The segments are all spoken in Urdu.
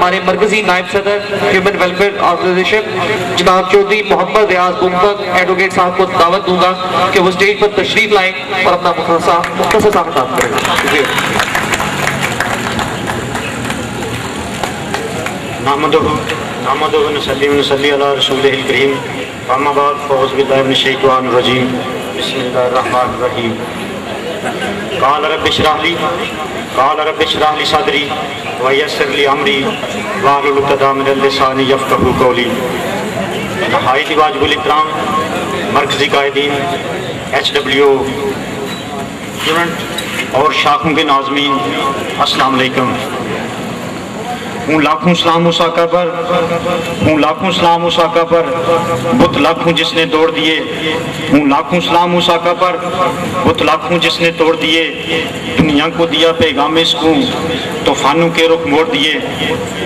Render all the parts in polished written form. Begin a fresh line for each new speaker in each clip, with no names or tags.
ہمارے مرکزی نائب صدر ہیومن ویلفیئر آرگنائزیشن جناب چودھری محمد ریاض بمبک ایڈوکیٹ صاحب کو دعوت دوں گا کہ وہ اسٹیج پر تشریف لائیں اور اپنا مختصر سا خطاب کریں.
نحمدہ و نصلی علی رسولہ الکریم اما بعد فاعوذ باللہ من الشیطان الرجیم بسم اللہ الرحمن الرحیم. قال رب اشرح لی صدری ویسر لی امری واحلل عقدۃ من لسانی یفقہوا قولی. نہایت واجب الاحترام مرکزی قائدین، HWO اسٹوڈنٹ اور شاخوں کے ناظمین، السلام علیکم. ہوں لاکھوں سلام اس آقا پر، ہوں لاکھوں سلام اس آقا پر، بت لاکھوں جس نے توڑ دیے. ہوں لاکھوں سلام اس آقا پر، بت لاکھوں جس نے توڑ دیے. دنیا کو دیا پیغام سکون، طوفانوں کے رخ موڑ دیے.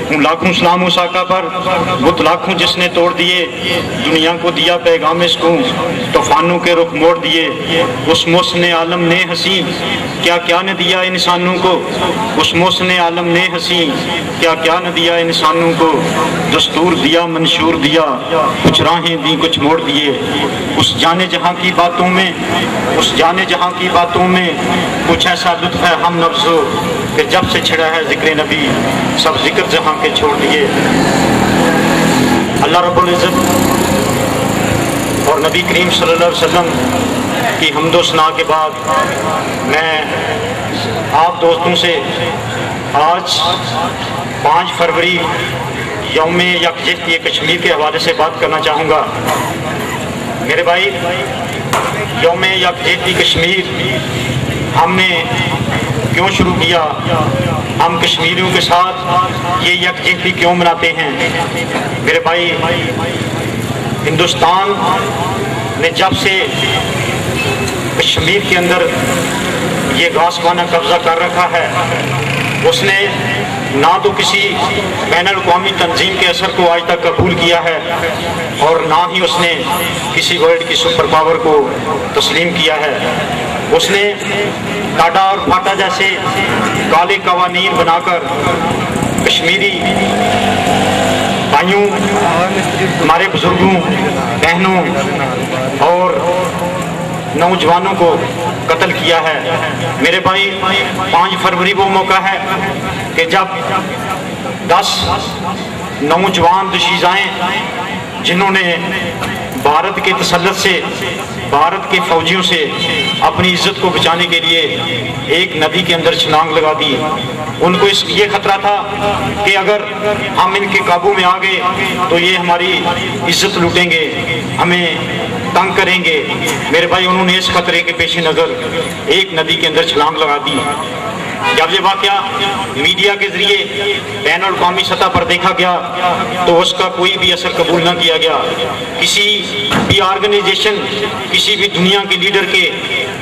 ہوں لاکھوں سلام اس آقا پر، بت لاکھوں جس نے توڑ دیے. دنیا کو دیا پیغام سکون، طوفانوں کے رخ موڑ دیے. اس محسن عالم نے ہنسی کیا کیا نہ دیا انسانوں کو. اس محسن عالم نے ہنسی کیا کیا نہ دیا انسانوں کو. دستور دیا منشور دیا، کچھ راہیں دی کچھ موڑ دیے. اس جانے جہاں کی باتوں میں، اس جانے جہاں کی باتوں میں کچھ ایسا لطف ہے ہم نفسو کہ جب سے چھڑا ہے ذکر نبی سب ذکر جہاں کے چھوڑ دیے. اللہ رب العزت اور نبی کریم صلی اللہ علیہ وسلم کی حمد و ثنا کے بعد میں آپ دوستوں سے آج 5 فروری یوم یکجہتی کشمیر کے حوالے سے بات کرنا چاہوں گا. میرے بھائی، یوم یکجہتی کشمیر ہم نے کیوں شروع کیا؟ ہم کشمیریوں کے ساتھ یہ یکجہتی کیوں مناتے ہیں؟ میرے بھائی، ہندوستان نے جب سے کشمیر کے اندر یہ غاصبانہ قبضہ کر رکھا ہے، اس نے نہ تو کسی بین الاقوامی تنظیم کے اثر کو آج تک قبول کیا ہے اور نہ ہی اس نے کسی ورلڈ کی سپر پاور کو تسلیم کیا ہے. اس نے ٹاٹا اور پھاٹا جیسے کالے قوانین بنا کر کشمیری بھائیوں، ہمارے بزرگوں، بہنوں اور نوجوانوں کو قتل کیا ہے. میرے بھائی، 5 فروری وہ موقع ہے کہ جب 10 نوجوان دوشیزائیں جنہوں نے بھارت کے تسلط سے، بھارت کے فوجیوں سے اپنی عزت کو بچانے کے لیے ایک ندی کے اندر چھلانگ لگا دی. ان کو یہ خطرہ تھا کہ اگر ہم ان کے قابو میں آ گئے تو یہ ہماری عزت لوٹیں گے، ہمیں تنگ کریں گے. میرے بھائی، انہوں نے اس خطرے کے پیش نظر ایک ندی کے اندر چھلانگ لگا دی. جب یہ واقعہ میڈیا کے ذریعے بین الاقوامی سطح پر دیکھا گیا تو اس کا کوئی بھی اثر قبول نہ کیا گیا. کسی بھی آرگنائزیشن، کسی بھی دنیا کے لیڈر کے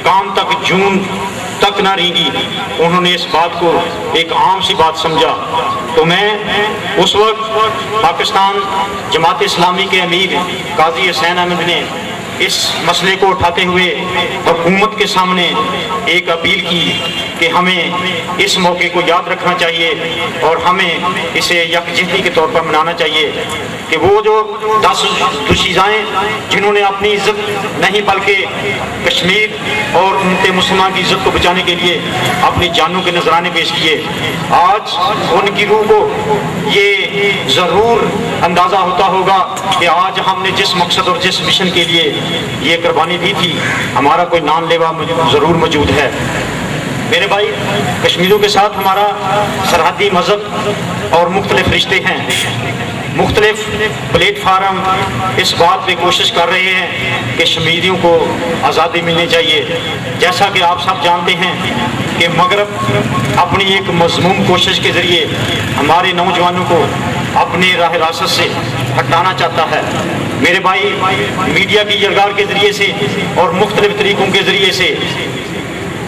کام تک جون تک نہ رہی. انہوں نے اس بات کو ایک عام سی بات سمجھا. تو میں اس وقت پاکستان جماعت اسلامی کے امیر قاضی حسین احمد نے اس مسئلے کو اٹھاتے ہوئے حکومت کے سامنے ایک اپیل کی کہ ہمیں اس موقع کو یاد رکھنا چاہیے اور ہمیں اسے یکجہتی کے طور پر منانا چاہیے کہ وہ جو 10 دوشیزائیں جنہوں نے اپنی عزت نہیں بلکہ کشمیر اور امت مسلمہ کی عزت کو بچانے کے لیے اپنی جانوں کے نذرانے پیش کیے، آج ان کی روح کو یہ ضرور اندازہ ہوتا ہوگا کہ آج ہم نے جس مقصد اور جس مشن کے لیے یہ قربانی دی تھی، ہمارا کوئی نام لیوا ضرور موجود ہے. میرے بھائی، کشمیریوں کے ساتھ ہمارا سرحدی مذہب اور مختلف رشتے ہیں. مختلف پلیٹ فارم اس بات پہ کوشش کر رہے ہیں کہ کشمیریوں کو آزادی ملنی چاہیے. جیسا کہ آپ سب جانتے ہیں کہ مغرب اپنی ایک مذموم کوشش کے ذریعے ہمارے نوجوانوں کو اپنے راہ راست سے ہٹانا چاہتا ہے. میرے بھائی، میڈیا کی جرگار کے ذریعے سے اور مختلف طریقوں کے ذریعے سے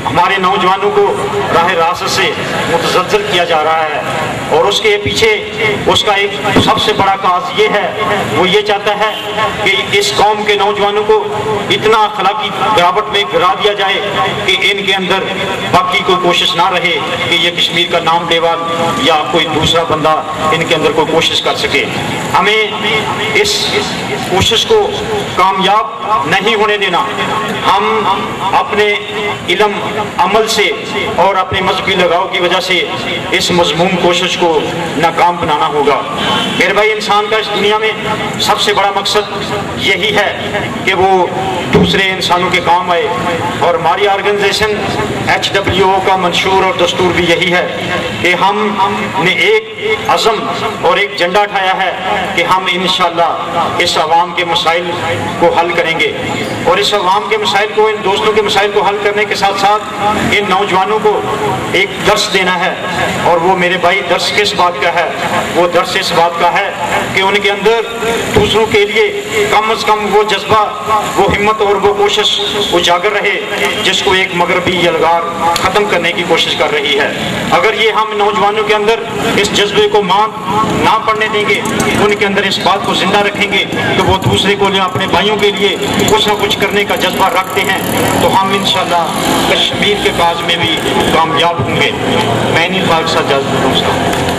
ہمارے نوجوانوں کو راہ راست سے متزلزل کیا جا رہا ہے، اور اس کے پیچھے اس کا ایک سب سے بڑا کاز یہ ہے، وہ یہ چاہتا ہے کہ اس قوم کے نوجوانوں کو اتنا اخلاقی گراوٹ میں گرا دیا جائے کہ ان کے اندر باقی کوئی کوشش نہ رہے کہ یہ کشمیر کا نام لیوا یا کوئی دوسرا بندہ ان کے اندر کوئی کوشش کر سکے۔ ہمیں اس کوشش کو کامیاب نہیں ہونے دینا، ہم اپنے علم عمل سے اور اپنے مذہبی لگاؤ کی وجہ سے اس مضموم کوشش کو ناکام بنانا ہوگا۔ میرے بھائی، انسان کا اس دنیا میں سب سے بڑا مقصد یہی ہے کہ وہ دوسرے انسانوں کے کام آئے، اور ہماری آرگنائزیشن HWO کا منشور اور دستور بھی یہی ہے کہ ہم نے ایک عزم اور ایک جھنڈا اٹھایا ہے کہ ہم انشاءاللہ اس عوام کے مسائل کو حل کریں گے، اور اس عوام کے مسائل کو، ان دوستوں کے مسائل کو حل کرنے کے ساتھ ساتھ ان نوجوانوں کو ایک درس دینا ہے۔ اور وہ میرے بھائی درس کس بات کا ہے؟ وہ درس اس بات کا ہے کہ ان کے اندر دوسروں کے لیے کم از کم وہ جذبہ، وہ ہمت اور وہ کوشش اجاگر رہے جس کو ایک مغربی یلغار ختم کرنے کی کوشش کر رہی ہے۔ اگر یہ ہم نوجوانوں کے اندر اس جذبے کو نہ پڑنے دیں گے، ان کے اندر اس بات کو زندہ رکھیں گے کہ وہ دوسرے کو اپنے بھائیوں کے لیے کچھ نہ کچھ کرنے کا جذبہ رکھتے ہیں، تو ہم انشاءاللہ کشمیر کے کاج میں بھی کامیاب ہوں گے۔ میں نہیں خالصہ جذب ہوں۔